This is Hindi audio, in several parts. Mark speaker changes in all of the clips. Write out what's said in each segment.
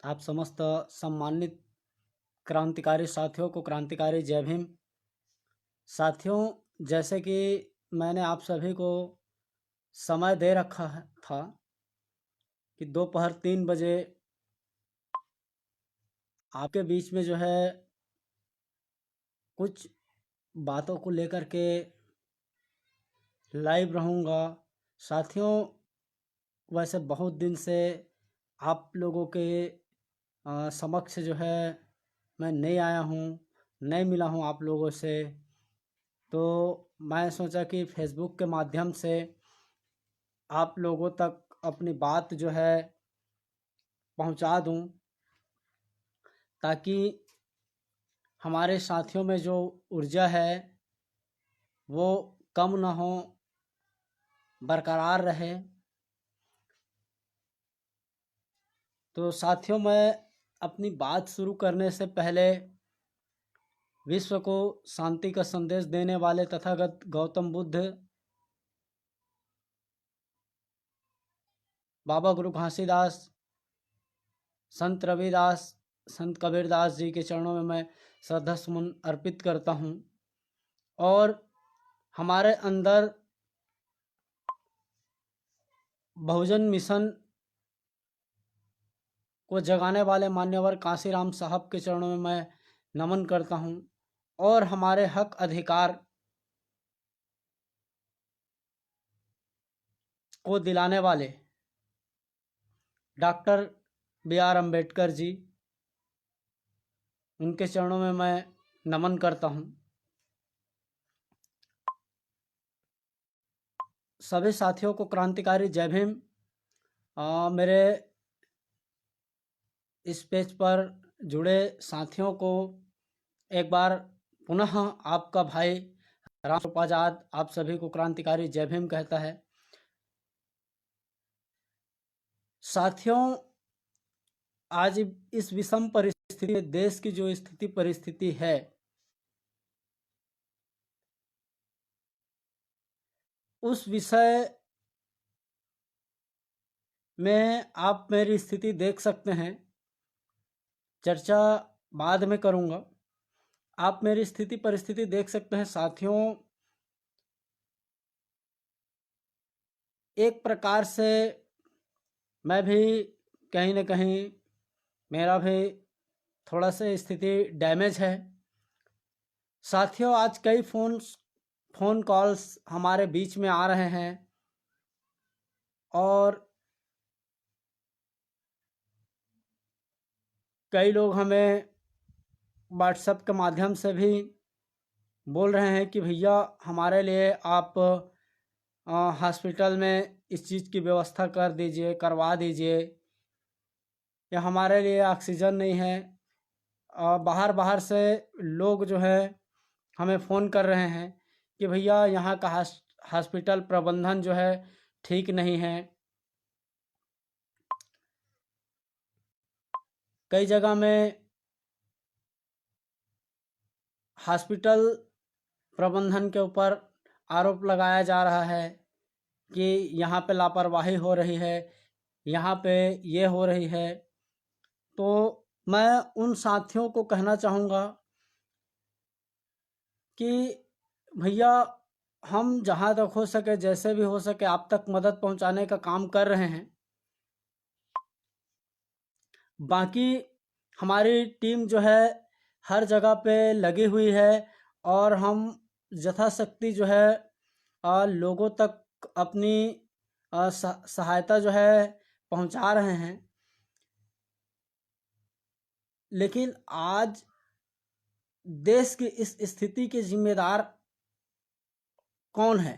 Speaker 1: आप समस्त सम्मानित क्रांतिकारी साथियों को क्रांतिकारी जय भीम। साथियों, जैसे कि मैंने आप सभी को समय दे रखा था कि दोपहर 3 बजे आपके बीच में जो है कुछ बातों को लेकर के लाइव रहूँगा। साथियों, वैसे बहुत दिन से आप लोगों के समक्ष जो है मैं नहीं आया हूँ, नहीं मिला हूँ आप लोगों से, तो मैं सोचा कि फेसबुक के माध्यम से आप लोगों तक अपनी बात जो है पहुंचा दूं, ताकि हमारे साथियों में जो ऊर्जा है वो कम ना हो, बरकरार रहे। तो साथियों, मैं अपनी बात शुरू करने से पहले विश्व को शांति का संदेश देने वाले तथागत गौतम बुद्ध, बाबा गुरु घासीदास, संत रविदास, संत कबीरदास जी के चरणों में मैं श्रद्धा सुमन अर्पित करता हूँ। और हमारे अंदर बहुजन मिशन को जगाने वाले मान्यवर कांसीराम साहब के चरणों में मैं नमन करता हूँ। और हमारे हक अधिकार को दिलाने वाले डॉक्टर B.R. अम्बेडकर जी, उनके चरणों में मैं नमन करता हूँ। सभी साथियों को क्रांतिकारी जय भीम। मेरे इस पेज पर जुड़े साथियों को एक बार पुनः आपका भाई राम आजाद आप सभी को क्रांतिकारी जय भीम कहता है। साथियों, आज इस विषम परिस्थिति में देश की जो स्थिति परिस्थिति है, उस विषय में आप मेरी स्थिति देख सकते हैं। चर्चा बाद में करूंगा। आप मेरी स्थिति परिस्थिति देख सकते हैं। साथियों, एक प्रकार से मैं भी कहीं न कहीं, मेरा भी थोड़ा सा स्थिति डैमेज है। साथियों, आज कई फ़ोन कॉल्स हमारे बीच में आ रहे हैं और कई लोग हमें व्हाट्सएप के माध्यम से भी बोल रहे हैं कि भैया हमारे लिए आप हॉस्पिटल में इस चीज़ की व्यवस्था कर दीजिए, करवा दीजिए, या हमारे लिए ऑक्सीजन नहीं है। बाहर बाहर से लोग जो है हमें फ़ोन कर रहे हैं कि भैया यहाँ का हॉस्पिटल प्रबंधन जो है ठीक नहीं है। कई जगह में हॉस्पिटल प्रबंधन के ऊपर आरोप लगाया जा रहा है कि यहाँ पे लापरवाही हो रही है, यहाँ पे ये हो रही है। तो मैं उन साथियों को कहना चाहूँगा कि भैया हम जहाँ तक हो सके, जैसे भी हो सके, आप तक मदद पहुँचाने का काम कर रहे हैं। बाकी हमारी टीम जो है हर जगह पे लगी हुई है और हम यथाशक्ति जो है लोगों तक अपनी सहायता जो है पहुंचा रहे हैं। लेकिन आज देश की इस स्थिति के जिम्मेदार कौन है?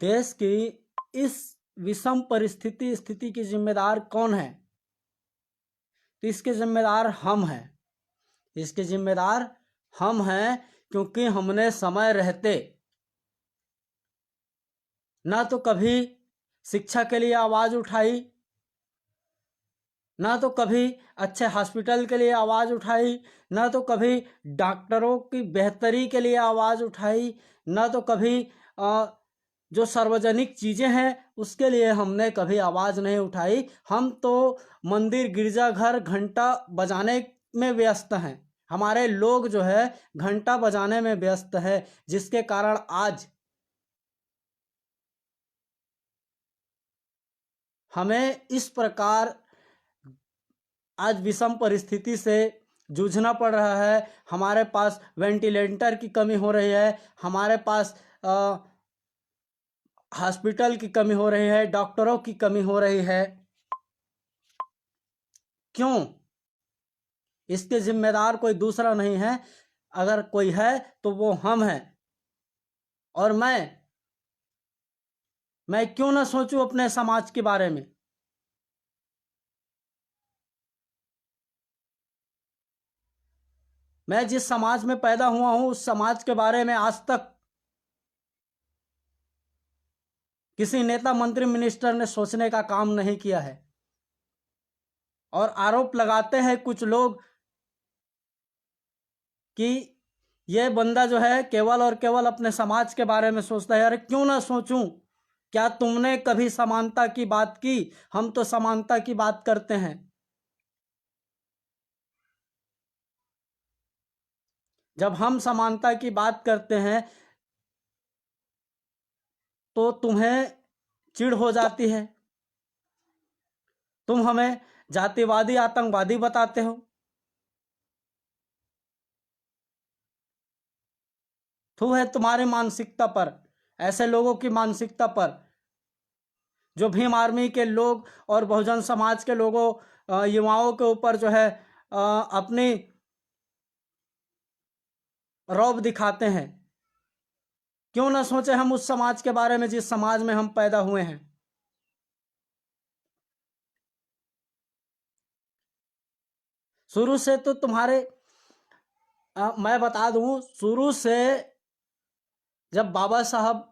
Speaker 1: देश की इस विषम स्थिति की जिम्मेदार कौन है? तो इसके जिम्मेदार हम हैं। इसके जिम्मेदार हम हैं, क्योंकि हमने समय रहते ना तो कभी शिक्षा के लिए आवाज़ उठाई, ना तो कभी अच्छे हॉस्पिटल के लिए आवाज़ उठाई, ना तो कभी डॉक्टरों की बेहतरी के लिए आवाज़ उठाई, ना तो कभी जो सार्वजनिक चीज़ें हैं उसके लिए हमने कभी आवाज़ नहीं उठाई। हम तो मंदिर गिरजाघर घंटा बजाने में व्यस्त हैं। हमारे लोग जो है घंटा बजाने में व्यस्त है, जिसके कारण आज हमें इस प्रकार आज विषम परिस्थिति से जूझना पड़ रहा है। हमारे पास वेंटिलेटर की कमी हो रही है, हमारे पास हॉस्पिटल की कमी हो रही है, डॉक्टरों की कमी हो रही है। क्यों? इसके जिम्मेदार कोई दूसरा नहीं है। अगर कोई है तो वो हम हैं। और मैं क्यों ना सोचूं अपने समाज के बारे में। मैं जिस समाज में पैदा हुआ हूं उस समाज के बारे में आज तक किसी नेता मंत्री मिनिस्टर ने सोचने का काम नहीं किया है। और आरोप लगाते हैं कुछ लोग कि ये बंदा जो है केवल और केवल अपने समाज के बारे में सोचता है। अरे क्यों ना सोचूं? क्या तुमने कभी समानता की बात की? हम तो समानता की बात करते हैं। जब हम समानता की बात करते हैं तो तुम्हें चिढ़ हो जाती है। तुम हमें जातिवादी आतंकवादी बताते हो। थू है तुम्हारी मानसिकता पर, ऐसे लोगों की मानसिकता पर जो भीम आर्मी के लोग और बहुजन समाज के लोगों युवाओं के ऊपर जो है अपनी रौब दिखाते हैं। क्यों ना सोचे हम उस समाज के बारे में जिस समाज में हम पैदा हुए हैं। शुरू से तो मैं बता दूं, शुरू से जब बाबा साहब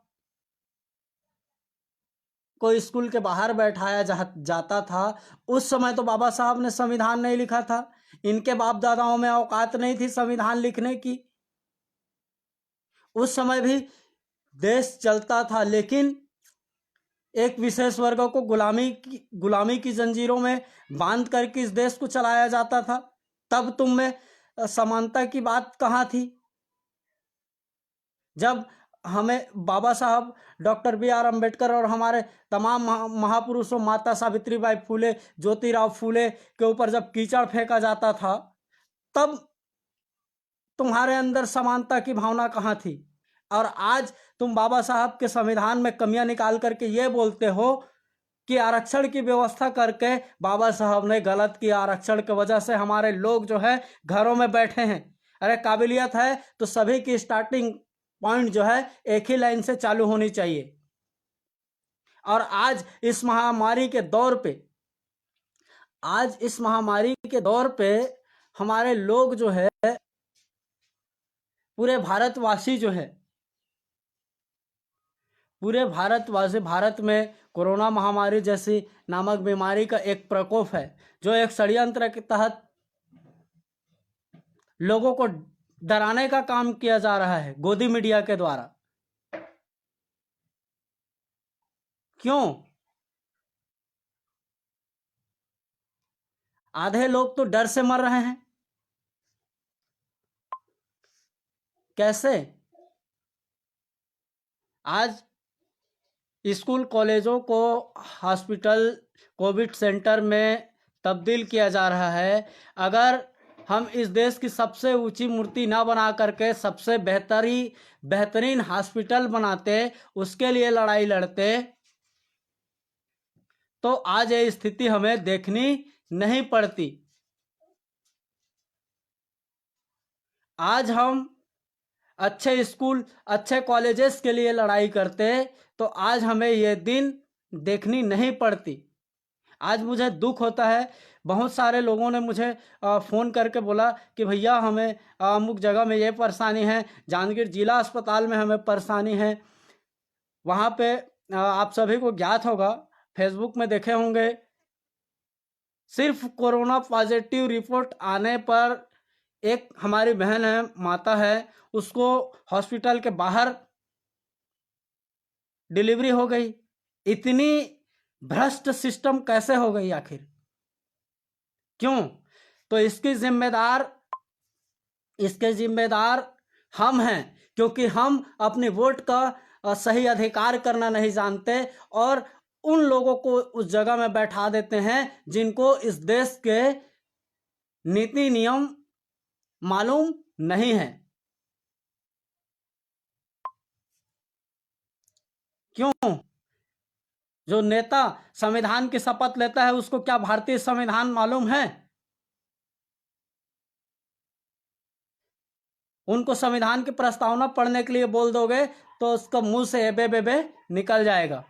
Speaker 1: को स्कूल के बाहर बैठाया जाता था, उस समय तो बाबा साहब ने संविधान नहीं लिखा था। इनके बाप दादाओं में औकात नहीं थी संविधान लिखने की। उस समय भी देश चलता था, लेकिन एक विशेष वर्ग को गुलामी की जंजीरों में बांध करके इस देश को चलाया जाता था। तब तुम में समानता की बात कहाँ थी? जब हमें बाबा साहब डॉक्टर बी.आर. अम्बेडकर और हमारे तमाम महापुरुषों माता सावित्रीबाई फूले, ज्योतिराव फूले के ऊपर जब कीचड़ फेंका जाता था, तब तुम्हारे अंदर समानता की भावना कहाँ थी? और आज तुम बाबा साहब के संविधान में कमियां निकाल करके ये बोलते हो कि आरक्षण की व्यवस्था करके बाबा साहब ने गलत किया, आरक्षण की वजह से हमारे लोग जो है घरों में बैठे हैं। अरे काबिलियत है तो सभी की स्टार्टिंग पॉइंट जो है एक ही लाइन से चालू होनी चाहिए। और आज इस महामारी के दौर पे हमारे लोग जो है, पूरे भारतवासी जो है, पूरे भारतवासी, भारत में कोरोना महामारी जैसी नामक बीमारी का एक प्रकोप है, जो एक षड्यंत्र के तहत लोगों को डराने का काम किया जा रहा है गोदी मीडिया के द्वारा। क्यों? आधे लोग तो डर से मर रहे हैं। कैसे? आज स्कूल कॉलेजों को हॉस्पिटल कोविड सेंटर में तब्दील किया जा रहा है। अगर हम इस देश की सबसे ऊंची मूर्ति ना बना करके सबसे बेहतरीन हॉस्पिटल बनाते, उसके लिए लड़ाई लड़ते, तो आज ये स्थिति हमें देखनी नहीं पड़ती। आज हम अच्छे स्कूल, अच्छे कॉलेजेस के लिए लड़ाई करते, तो आज हमें ये दिन देखनी नहीं पड़ती। आज मुझे दुख होता है, बहुत सारे लोगों ने मुझे फ़ोन करके बोला कि भैया हमें अमुक जगह में ये परेशानी है, जांजगीर जिला अस्पताल में हमें परेशानी है। वहाँ पे आप सभी को ज्ञात होगा, फेसबुक में देखे होंगे, सिर्फ कोरोना पॉजिटिव रिपोर्ट आने पर एक हमारी बहन है, माता है, उसको हॉस्पिटल के बाहर डिलीवरी हो गई। इतनी भ्रष्ट सिस्टम कैसे हो गई आखिर? क्यों? तो इसके जिम्मेदार हम हैं, क्योंकि हम अपने वोट का सही अधिकार करना नहीं जानते और उन लोगों को उस जगह में बैठा देते हैं जिनको इस देश के नीति नियम मालूम नहीं है। क्यों? जो नेता संविधान की शपथ लेता है उसको क्या भारतीय संविधान मालूम है? उनको संविधान की प्रस्तावना पढ़ने के लिए बोल दोगे तो उसका मुंह से एबे बेबे निकल जाएगा,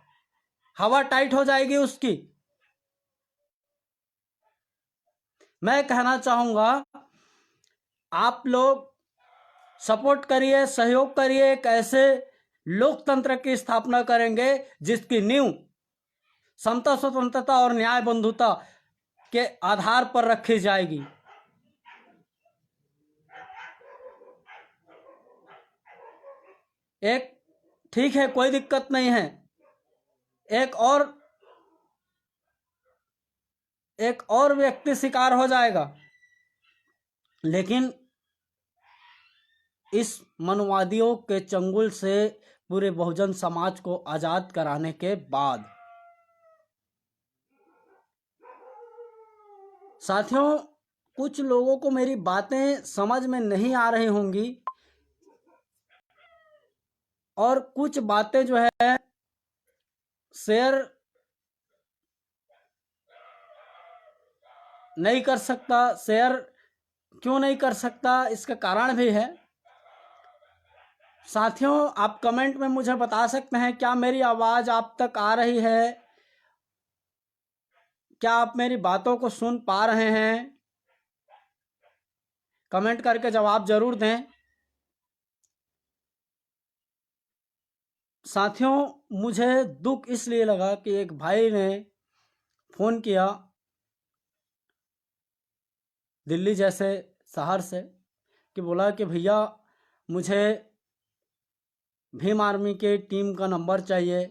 Speaker 1: हवा टाइट हो जाएगी उसकी। मैं कहना चाहूंगा आप लोग सपोर्ट करिए, सहयोग करिए, एक ऐसे लोकतंत्र की स्थापना करेंगे जिसकी नींव समता, स्वतंत्रता और न्याय बंधुता के आधार पर रखी जाएगी। एक ठीक है, कोई दिक्कत नहीं है, एक और व्यक्ति शिकार हो जाएगा, लेकिन इस मनवादियों के चंगुल से पूरे बहुजन समाज को आजाद कराने के बाद। साथियों, कुछ लोगों को मेरी बातें समझ में नहीं आ रही होंगी और कुछ बातें जो है शेयर नहीं कर सकता। शेयर क्यों नहीं कर सकता, इसका कारण भी है। साथियों, आप कमेंट में मुझे बता सकते हैं क्या मेरी आवाज़ आप तक आ रही है? क्या आप मेरी बातों को सुन पा रहे हैं? कमेंट करके जवाब जरूर दें। साथियों, मुझे दुख इसलिए लगा कि एक भाई ने फ़ोन किया दिल्ली जैसे शहर से, कि बोला कि भैया मुझे भीम आर्मी के टीम का नंबर चाहिए,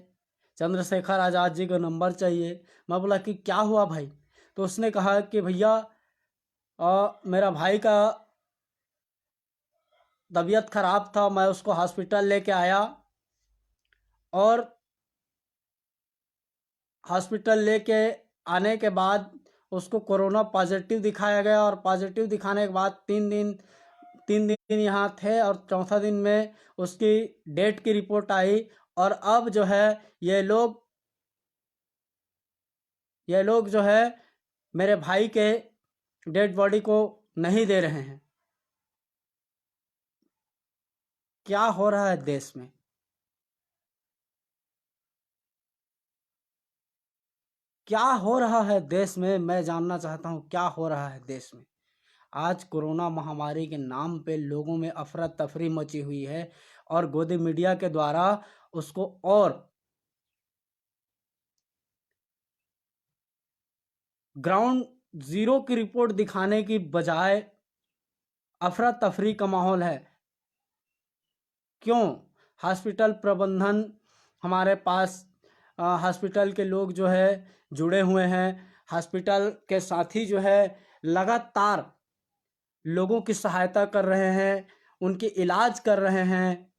Speaker 1: चंद्रशेखर आज़ाद जी का नंबर चाहिए। मैं बोला कि क्या हुआ भाई? तो उसने कहा कि भैया मेरा भाई का तबीयत खराब था, मैं उसको हॉस्पिटल लेके आया और हॉस्पिटल लेके आने के बाद उसको कोरोना पॉजिटिव दिखाया गया और पॉजिटिव दिखाने के बाद 3 दिन यहाँ थे और चौथा दिन में उसकी डेट की रिपोर्ट आई। और अब जो है ये लोग जो है मेरे भाई के डेड बॉडी को नहीं दे रहे हैं। क्या हो रहा है देश में? क्या हो रहा है देश में? मैं जानना चाहता हूँ क्या हो रहा है देश में। आज कोरोना महामारी के नाम पे लोगों में अफरा तफरी मची हुई है और गोदी मीडिया के द्वारा उसको और ग्राउंड जीरो की रिपोर्ट दिखाने की बजाय अफरा तफरी का माहौल है। क्यों? हॉस्पिटल प्रबंधन हमारे पास, हॉस्पिटल के लोग जो है जुड़े हुए हैं, हॉस्पिटल के साथी जो है लगातार लोगों की सहायता कर रहे हैं, उनकी इलाज कर रहे हैं।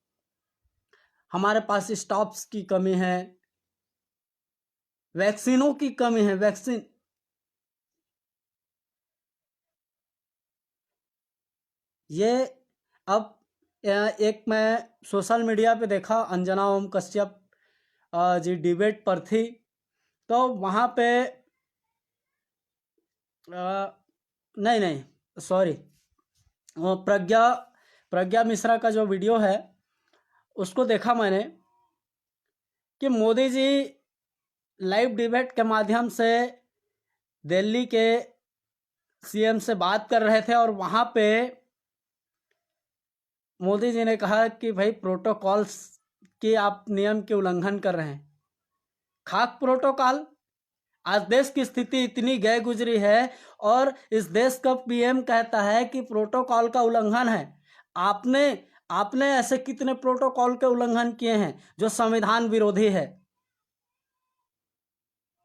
Speaker 1: हमारे पास स्टाफ्स की कमी है, वैक्सीनों की कमी है। वैक्सीन ये अब एक मैं सोशल मीडिया पे देखा, अंजना ओम कश्यप जी डिबेट पर थी, तो वहाँ पे नहीं सॉरी, वो प्रज्ञा मिश्रा का जो वीडियो है उसको देखा मैंने कि मोदी जी लाइव डिबेट के माध्यम से दिल्ली के सीएम से बात कर रहे थे और वहाँ पे मोदी जी ने कहा कि भाई प्रोटोकॉल्स के आप नियम के उल्लंघन कर रहे हैं। खाक प्रोटोकॉल? आज देश की स्थिति इतनी गए गुजरी है और इस देश का पीएम कहता है कि प्रोटोकॉल का उल्लंघन है। आपने आपने ऐसे कितने प्रोटोकॉल के उल्लंघन किए हैं जो संविधान विरोधी है।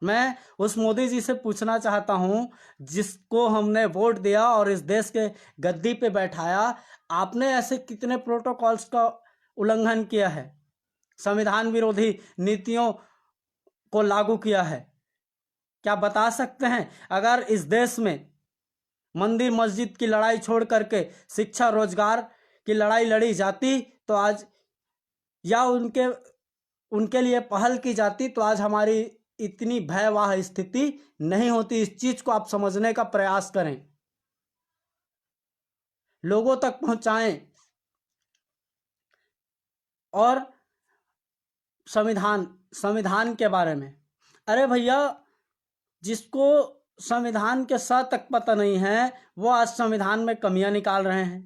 Speaker 1: मैं उस मोदी जी से पूछना चाहता हूं जिसको हमने वोट दिया और इस देश के गद्दी पे बैठाया, आपने ऐसे कितने प्रोटोकॉल्स का उल्लंघन किया है, संविधान विरोधी नीतियों को लागू किया है। क्या बता सकते हैं? अगर इस देश में मंदिर मस्जिद की लड़ाई छोड़ करके शिक्षा रोजगार की लड़ाई लड़ी जाती तो आज, या उनके लिए पहल की जाती तो आज हमारी इतनी भयावह स्थिति नहीं होती। इस चीज को आप समझने का प्रयास करें, लोगों तक पहुंचाएं। और संविधान के बारे में, अरे भैया, जिसको संविधान के स तक पता नहीं है वो आज संविधान में कमियां निकाल रहे हैं।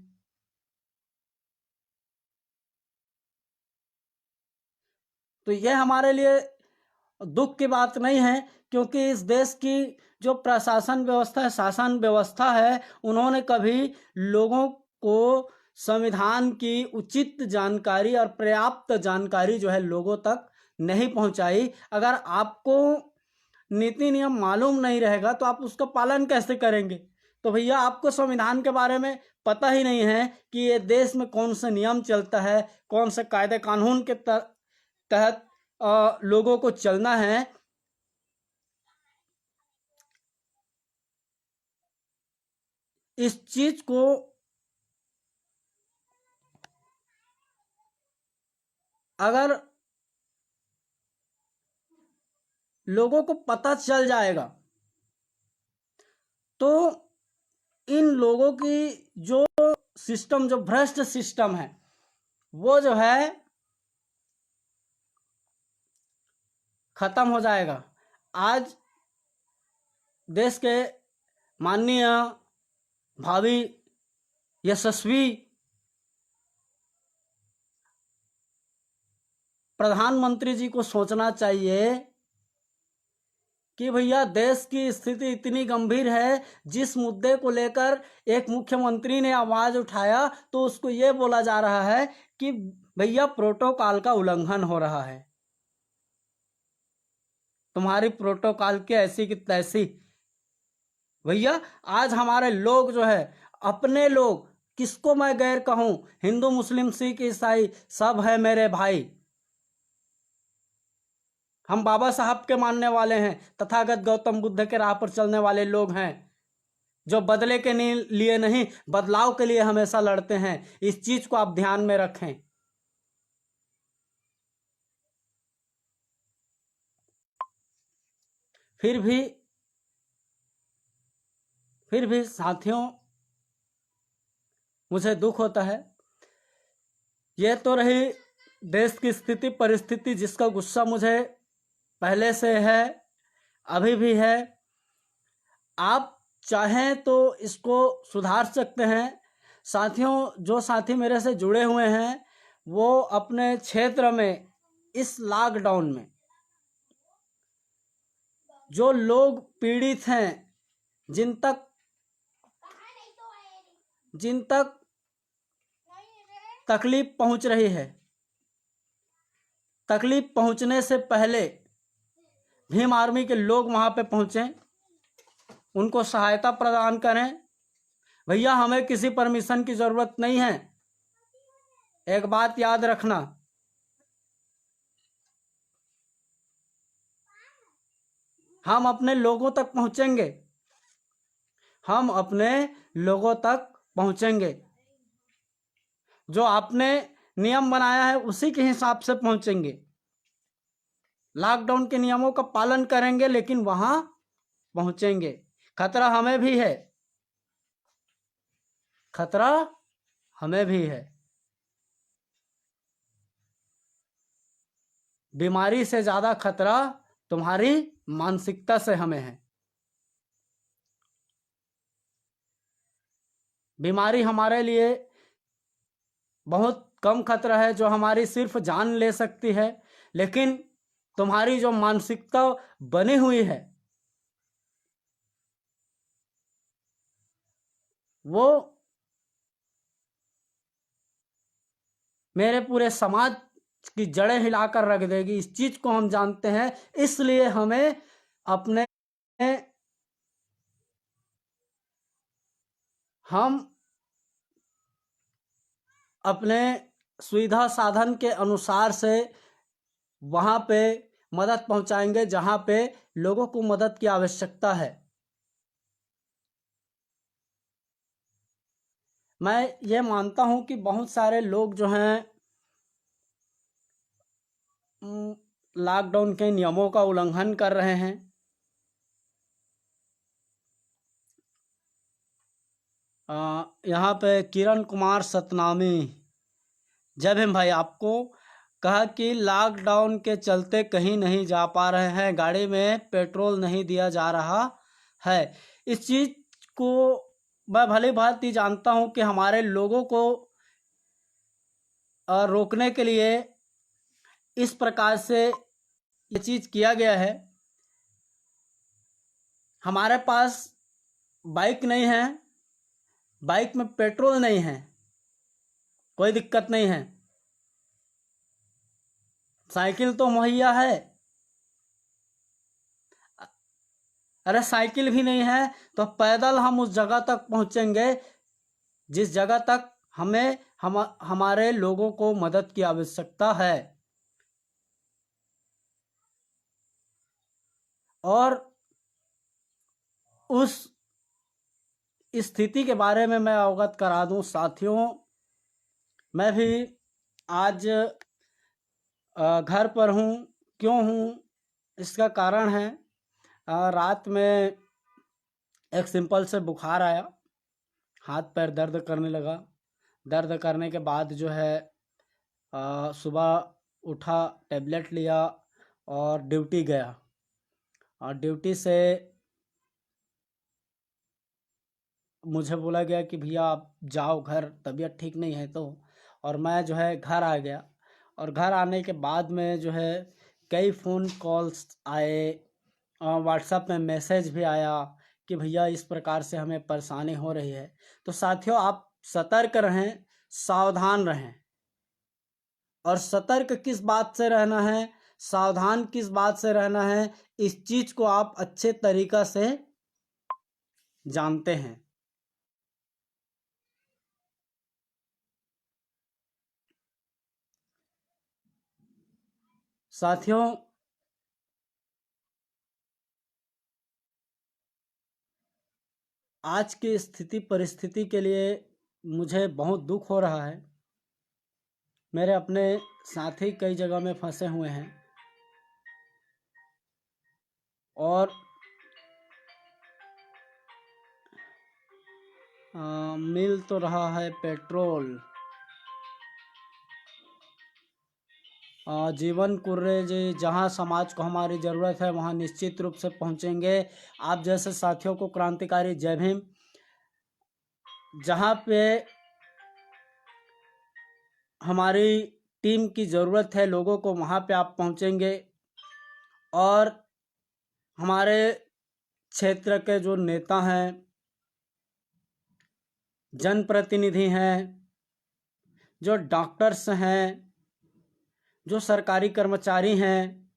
Speaker 1: तो यह हमारे लिए दुख की बात नहीं है, क्योंकि इस देश की जो प्रशासन व्यवस्था है, शासन व्यवस्था है, उन्होंने कभी लोगों को संविधान की उचित जानकारी और पर्याप्त जानकारी जो है लोगों तक नहीं पहुंचाई। अगर आपको नीति नियम मालूम नहीं रहेगा तो आप उसका पालन कैसे करेंगे? तो भैया, आपको संविधान के बारे में पता ही नहीं है कि ये देश में कौन सा नियम चलता है, कौन से कायदे कानून के तहत लोगों को चलना है। इस चीज को अगर लोगों को पता चल जाएगा तो इन लोगों की जो सिस्टम, जो भ्रष्ट सिस्टम है, वो जो है खत्म हो जाएगा। आज देश के माननीय भावी यशस्वी प्रधानमंत्री जी को सोचना चाहिए कि भैया, देश की स्थिति इतनी गंभीर है, जिस मुद्दे को लेकर एक मुख्यमंत्री ने आवाज उठाया तो उसको ये बोला जा रहा है कि भैया प्रोटोकॉल का उल्लंघन हो रहा है, तुम्हारी प्रोटोकॉल की ऐसी की तैसी। भैया, आज हमारे लोग जो है, अपने लोग, किसको मैं गैर कहूं, हिंदू मुस्लिम सिख ईसाई सब है मेरे भाई। हम बाबा साहब के मानने वाले हैं, तथागत गौतम बुद्ध के राह पर चलने वाले लोग हैं, जो बदले के लिए नहीं, बदलाव के लिए हमेशा लड़ते हैं। इस चीज को आप ध्यान में रखें। फिर भी साथियों, मुझे दुख होता है। यह तो रही देश की स्थिति परिस्थिति, जिसका गुस्सा मुझे पहले से है, अभी भी है। आप चाहें तो इसको सुधार सकते हैं। साथियों, जो साथी मेरे से जुड़े हुए हैं वो अपने क्षेत्र में इस लॉकडाउन में जो लोग पीड़ित हैं, जिन तक तकलीफ पहुंच रही है, तकलीफ पहुंचने से पहले भीम आर्मी के लोग वहां पे पहुंचे, उनको सहायता प्रदान करें। भैया, हमें किसी परमिशन की जरूरत नहीं है। एक बात याद रखना, हम अपने लोगों तक पहुंचेंगे, हम अपने लोगों तक पहुंचेंगे। जो आपने नियम बनाया है उसी के हिसाब से पहुंचेंगे। लॉकडाउन के नियमों का पालन करेंगे, लेकिन वहां पहुंचेंगे। खतरा हमें भी है, खतरा हमें भी है। बीमारी से ज्यादा खतरा तुम्हारी मानसिकता से हमें है। बीमारी हमारे लिए बहुत कम खतरा है, जो हमारी सिर्फ जान ले सकती है, लेकिन तुम्हारी जो मानसिकता बनी हुई है वो मेरे पूरे समाज की जड़ें हिलाकर रख देगी। इस चीज को हम जानते हैं, इसलिए हमें अपने हम अपने सुविधा साधन के अनुसार से वहां पे मदद पहुंचाएंगे जहां पे लोगों को मदद की आवश्यकता है। मैं ये मानता हूं कि बहुत सारे लोग जो हैं लॉकडाउन के नियमों का उल्लंघन कर रहे हैं। यहाँ पे किरण कुमार सतनामी, जय भीम भाई, आपको कहा कि लॉकडाउन के चलते कहीं नहीं जा पा रहे हैं, गाड़ी में पेट्रोल नहीं दिया जा रहा है। इस चीज को मैं भली भांति जानता हूं कि हमारे लोगों को रोकने के लिए इस प्रकार से ये चीज किया गया है। हमारे पास बाइक नहीं है, बाइक में पेट्रोल नहीं है, कोई दिक्कत नहीं है। साइकिल तो मुहैया है, अरे साइकिल भी नहीं है तो पैदल हम उस जगह तक पहुंचेंगे जिस जगह तक हमारे लोगों को मदद की आवश्यकता है। और उस स्थिति के बारे में मैं अवगत करा दूं साथियों। मैं भी आज घर पर हूं। क्यों हूं? इसका कारण है रात में एक सिंपल से बुखार आया, हाथ पैर दर्द करने लगा। दर्द करने के बाद जो है सुबह उठा, टेबलेट लिया और ड्यूटी गया। और ड्यूटी से मुझे बोला गया कि भैया आप जाओ घर, तबीयत ठीक नहीं है तो। और मैं जो है घर आ गया। और घर आने के बाद में जो है कई फ़ोन कॉल्स आए, व्हाट्सएप में मैसेज भी आया कि भैया इस प्रकार से हमें परेशानी हो रही है। तो साथियों, आप सतर्क रहें, सावधान रहें। और सतर्क किस बात से रहना है, सावधान किस बात से रहना है, इस चीज को आप अच्छे तरीका से जानते हैं। साथियों, आज की स्थिति परिस्थिति के लिए मुझे बहुत दुख हो रहा है। मेरे अपने साथी कई जगह में फंसे हुए हैं और मिल तो रहा है पेट्रोल। जीवन कुर्रे जी, जहाँ समाज को हमारी ज़रूरत है वहाँ निश्चित रूप से पहुँचेंगे। आप जैसे साथियों को क्रांतिकारी जय भीम। जहाँ पे हमारी टीम की ज़रूरत है लोगों को, वहाँ पे आप पहुँचेंगे। और हमारे क्षेत्र के जो नेता हैं, जनप्रतिनिधि हैं, जो डॉक्टर्स हैं, जो सरकारी कर्मचारी हैं,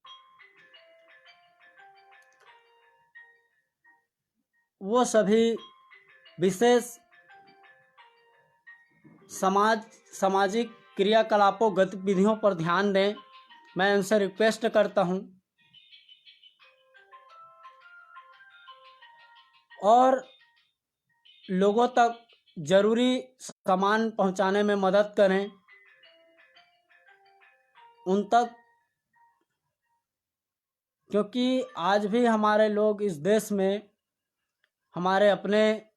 Speaker 1: वो सभी विशेष सामाजिक क्रियाकलापों गतिविधियों पर ध्यान दें। मैं उनसे रिक्वेस्ट करता हूं। और लोगों तक जरूरी सामान पहुंचाने में मदद करें उन तक, क्योंकि आज भी हमारे लोग इस देश में, हमारे अपने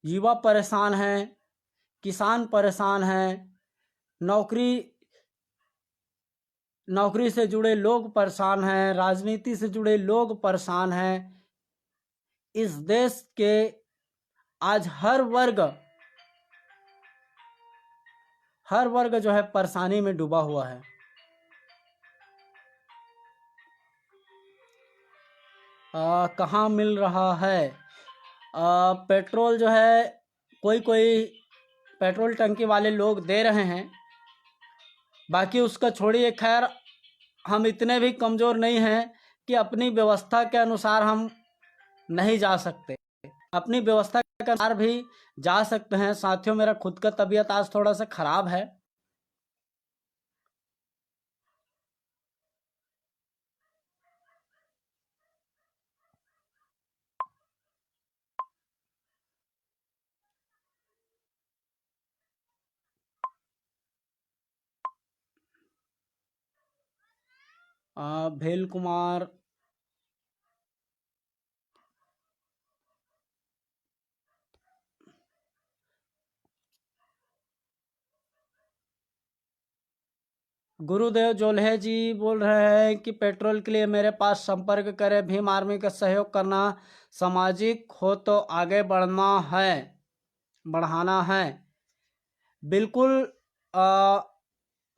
Speaker 1: युवा परेशान हैं, किसान परेशान हैं, नौकरी से जुड़े लोग परेशान हैं, राजनीति से जुड़े लोग परेशान हैं। इस देश के आज हर वर्ग जो है परेशानी में डूबा हुआ है। कहाँ मिल रहा है पेट्रोल? जो है कोई कोई पेट्रोल टंकी वाले लोग दे रहे हैं। बाकी उसका छोड़िए, खैर हम इतने भी कमज़ोर नहीं हैं कि अपनी व्यवस्था के अनुसार हम नहीं जा सकते। अपनी व्यवस्था के अनुसार भी जा सकते हैं। साथियों, मेरा खुद का तबीयत आज थोड़ा सा ख़राब है। भेल कुमार, गुरुदेव जोल्हे जी बोल रहे हैं कि पेट्रोल के लिए मेरे पास संपर्क करें। भीम आर्मी का सहयोग करना, सामाजिक हो तो आगे बढ़ाना है। बिल्कुल।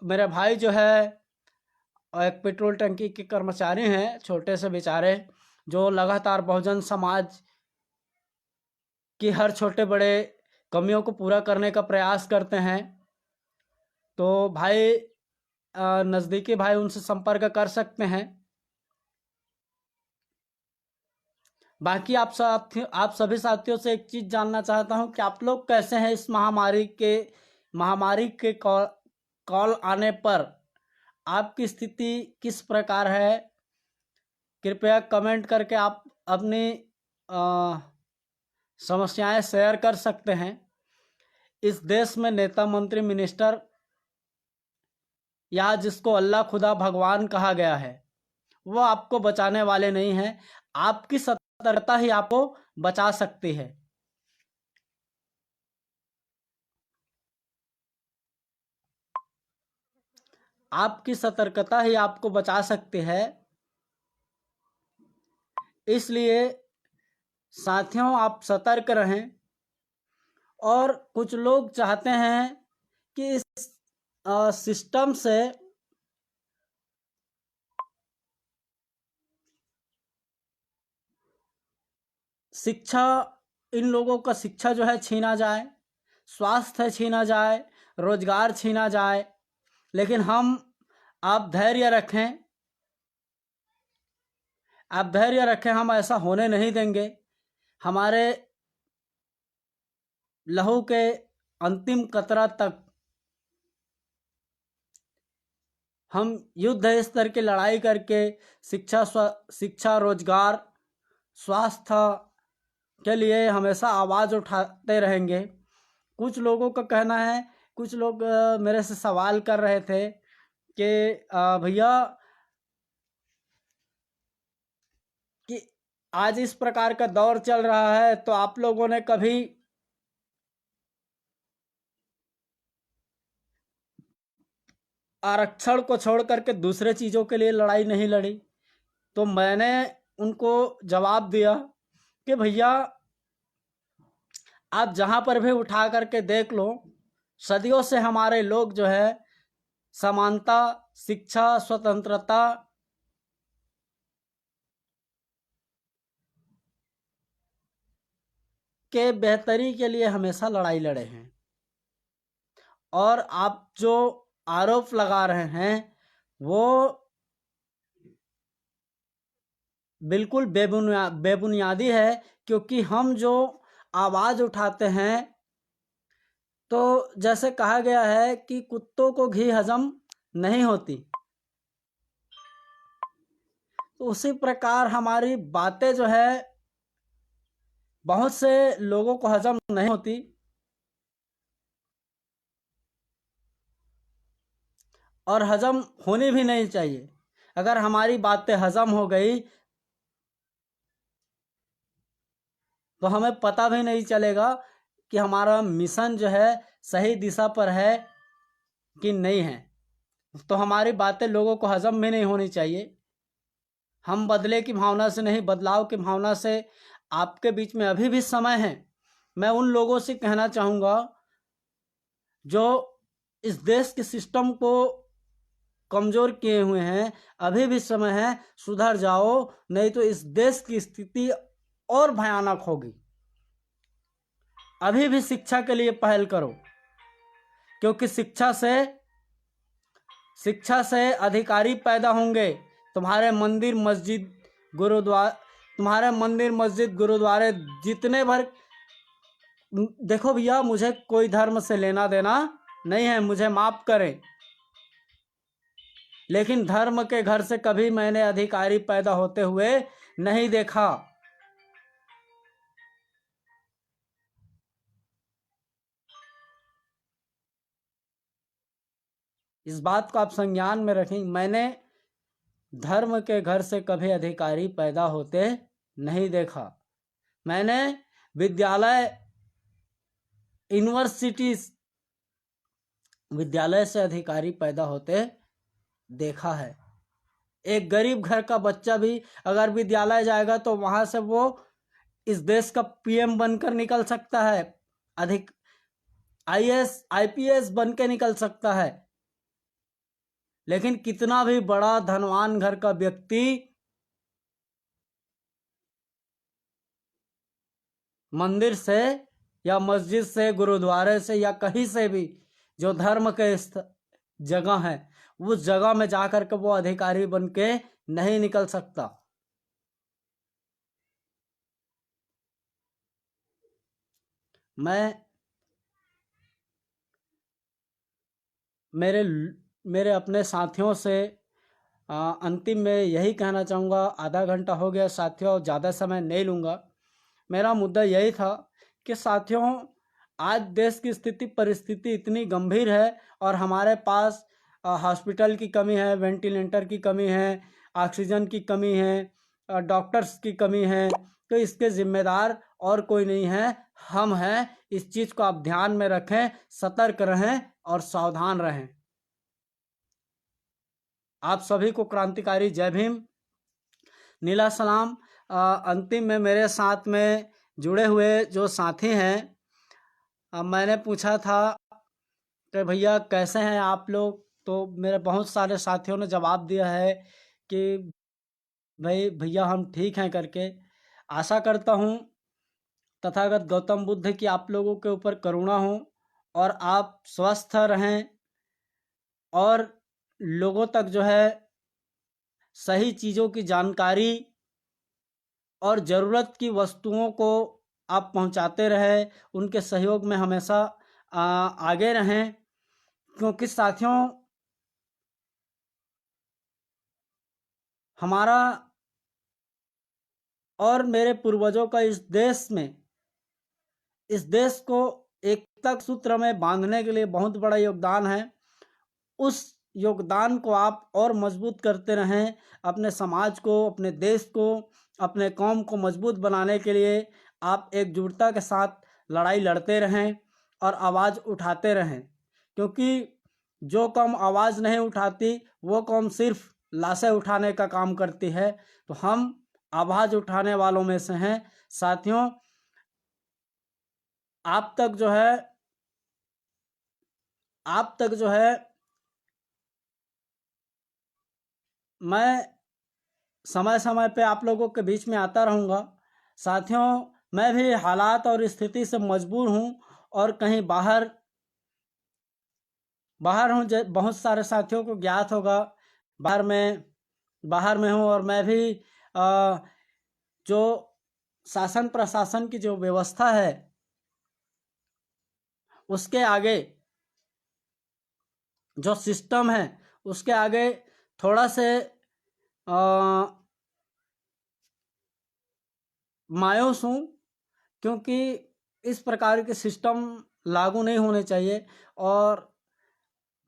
Speaker 1: मेरे भाई जो है एक पेट्रोल टंकी के कर्मचारी हैं, छोटे से बेचारे, जो लगातार बहुजन समाज की हर छोटे बड़े कमियों को पूरा करने का प्रयास करते हैं। तो भाई, नज़दीकी भाई, उनसे संपर्क कर सकते हैं। बाकी आप सभी साथियों से एक चीज़ जानना चाहता हूं कि आप लोग कैसे हैं इस महामारी के कॉल आने पर आपकी स्थिति किस प्रकार है। कृपया कमेंट करके आप अपनी समस्याएं शेयर कर सकते हैं। इस देश में नेता, मंत्री, मिनिस्टर या जिसको अल्लाह, खुदा, भगवान कहा गया है, वो आपको बचाने वाले नहीं हैं। आपकी सतर्कता ही आपको बचा सकती है। आपकी सतर्कता ही आपको बचा सकती है। इसलिए साथियों, आप सतर्क रहें। और कुछ लोग चाहते हैं कि इस सिस्टम से शिक्षा, इन लोगों का शिक्षा जो है छीना जाए, स्वास्थ्य छीना जाए, रोजगार छीना जाए। लेकिन आप धैर्य रखें, हम ऐसा होने नहीं देंगे। हमारे लहू के अंतिम कतरा तक हम युद्ध स्तर की लड़ाई करके शिक्षा, रोजगार, स्वास्थ्य के लिए हमेशा आवाज़ उठाते रहेंगे। कुछ लोगों का कहना है, कुछ लोग मेरे से सवाल कर रहे थे कि भैया, कि आज इस प्रकार का दौर चल रहा है तो आप लोगों ने कभी आरक्षण को छोड़ करके दूसरे चीज़ों के लिए लड़ाई नहीं लड़ी। तो मैंने उनको जवाब दिया कि भैया, आप जहाँ पर भी उठा करके देख लो, सदियों से हमारे लोग जो है समानता, शिक्षा, स्वतंत्रता के बेहतरी के लिए हमेशा लड़ाई लड़े हैं। और आप जो आरोप लगा रहे हैं वो बिल्कुल बेबुनियादी है। क्योंकि हम जो आवाज़ उठाते हैं, तो जैसे कहा गया है कि कुत्तों को घी हजम नहीं होती, तो उसी प्रकार हमारी बातें जो है बहुत से लोगों को हजम नहीं होती। और हजम होनी भी नहीं चाहिए। अगर हमारी बातें हजम हो गई तो हमें पता भी नहीं चलेगा कि हमारा मिशन जो है सही दिशा पर है कि नहीं है। तो हमारी बातें लोगों को हजम भी नहीं होनी चाहिए। हम बदले की भावना से नहीं, बदलाव की भावना से आपके बीच में अभी भी समय है। मैं उन लोगों से कहना चाहूँगा जो इस देश के सिस्टम को कमज़ोर किए हुए हैं, अभी भी समय है, सुधर जाओ, नहीं तो इस देश की स्थिति और भयानक होगी। अभी भी शिक्षा के लिए पहल करो। क्योंकि शिक्षा से अधिकारी पैदा होंगे। तुम्हारे मंदिर मस्जिद गुरुद्वारे जितने भर, देखो भैया, मुझे कोई धर्म से लेना देना नहीं है, मुझे माफ करें, लेकिन धर्म के घर से कभी मैंने अधिकारी पैदा होते हुए नहीं देखा। इस बात को आप संज्ञान में रखें। मैंने धर्म के घर से कभी अधिकारी पैदा होते नहीं देखा। मैंने विद्यालय से अधिकारी पैदा होते देखा है। एक गरीब घर का बच्चा भी अगर विद्यालय जाएगा तो वहां से वो इस देश का पीएम बनकर निकल सकता है, आईएएस आईपीएस बन के निकल सकता है। लेकिन कितना भी बड़ा धनवान घर का व्यक्ति मंदिर से या मस्जिद से, गुरुद्वारे से या कहीं से भी जो धर्म के जगह है, उस जगह में जाकर के वो अधिकारी बन के नहीं निकल सकता। मैं मेरे अपने साथियों से अंतिम में यही कहना चाहूँगा। आधा घंटा हो गया साथियों, ज़्यादा समय नहीं लूँगा। मेरा मुद्दा यही था कि साथियों, आज देश की परिस्थिति इतनी गंभीर है और हमारे पास हॉस्पिटल की कमी है, वेंटिलेटर की कमी है, ऑक्सीजन की कमी है, डॉक्टर्स की कमी है। तो इसके जिम्मेदार और कोई नहीं है, हम हैं। इस चीज़ को आप ध्यान में रखें, सतर्क रहें और सावधान रहें। आप सभी को क्रांतिकारी जय भीम, नीला सलाम। अंतिम में मेरे साथ में जुड़े हुए जो साथी हैं, मैंने पूछा था कि भैया कैसे हैं आप लोग, तो मेरे बहुत सारे साथियों ने जवाब दिया है कि भाई भैया हम ठीक हैं करके। आशा करता हूँ तथागत गौतम बुद्ध की आप लोगों के ऊपर करुणा हो और आप स्वस्थ रहें और लोगों तक जो है सही चीज़ों की जानकारी और ज़रूरत की वस्तुओं को आप पहुंचाते रहें, उनके सहयोग में हमेशा आगे रहें। क्योंकि साथियों, हमारा और मेरे पूर्वजों का इस देश को एकता सूत्र में बांधने के लिए बहुत बड़ा योगदान है। उस योगदान को आप और मजबूत करते रहें। अपने समाज को, अपने देश को, अपने कौम को मजबूत बनाने के लिए आप एकजुटता के साथ लड़ाई लड़ते रहें और आवाज़ उठाते रहें। क्योंकि जो कौम आवाज़ नहीं उठाती वो कौम सिर्फ लाशें उठाने का काम करती है। तो हम आवाज़ उठाने वालों में से हैं। साथियों, आप तक जो है मैं समय समय पे आप लोगों के बीच में आता रहूँगा। साथियों, मैं भी हालात और स्थिति से मजबूर हूँ और कहीं बाहर हूँ। बहुत सारे साथियों को ज्ञात होगा, बाहर में हूँ और मैं भी जो शासन प्रशासन की जो व्यवस्था है उसके आगे, जो सिस्टम है उसके आगे थोड़ा से मायूस हूँ। क्योंकि इस प्रकार के सिस्टम लागू नहीं होने चाहिए। और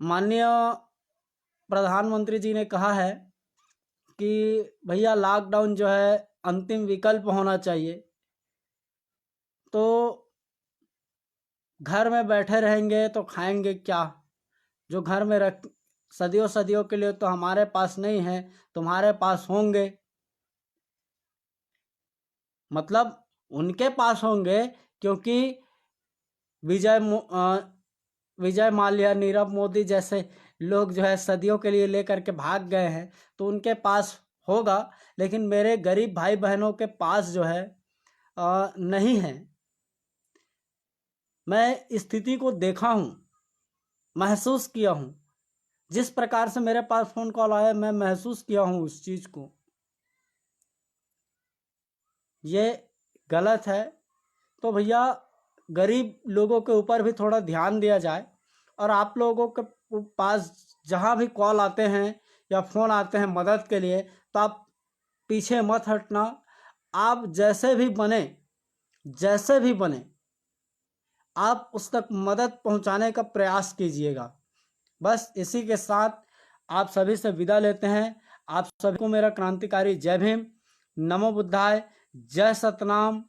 Speaker 1: माननीय प्रधानमंत्री जी ने कहा है कि भैया लॉकडाउन जो है अंतिम विकल्प होना चाहिए। तो घर में बैठे रहेंगे तो खाएंगे क्या? जो घर में सदियों के लिए तो हमारे पास नहीं है, तुम्हारे पास होंगे। मतलब उनके पास होंगे क्योंकि विजय माल्या, नीरव मोदी जैसे लोग जो है सदियों के लिए लेकर के भाग गए हैं, तो उनके पास होगा। लेकिन मेरे गरीब भाई बहनों के पास जो है नहीं है। मैं स्थिति को देखा हूँ महसूस किया हूँ, जिस प्रकार से मेरे पास फ़ोन कॉल आया, मैं महसूस किया हूँ उस चीज़ को, ये गलत है। तो भैया गरीब लोगों के ऊपर भी थोड़ा ध्यान दिया जाए, और आप लोगों के पास जहाँ भी कॉल आते हैं या फ़ोन आते हैं मदद के लिए, तो आप पीछे मत हटना। आप जैसे भी बने आप उस तक मदद पहुंचाने का प्रयास कीजिएगा। बस इसी के साथ आप सभी से विदा लेते हैं। आप सभी को मेरा क्रांतिकारी जय भीम, नमो बुद्धाय, जय सतनाम।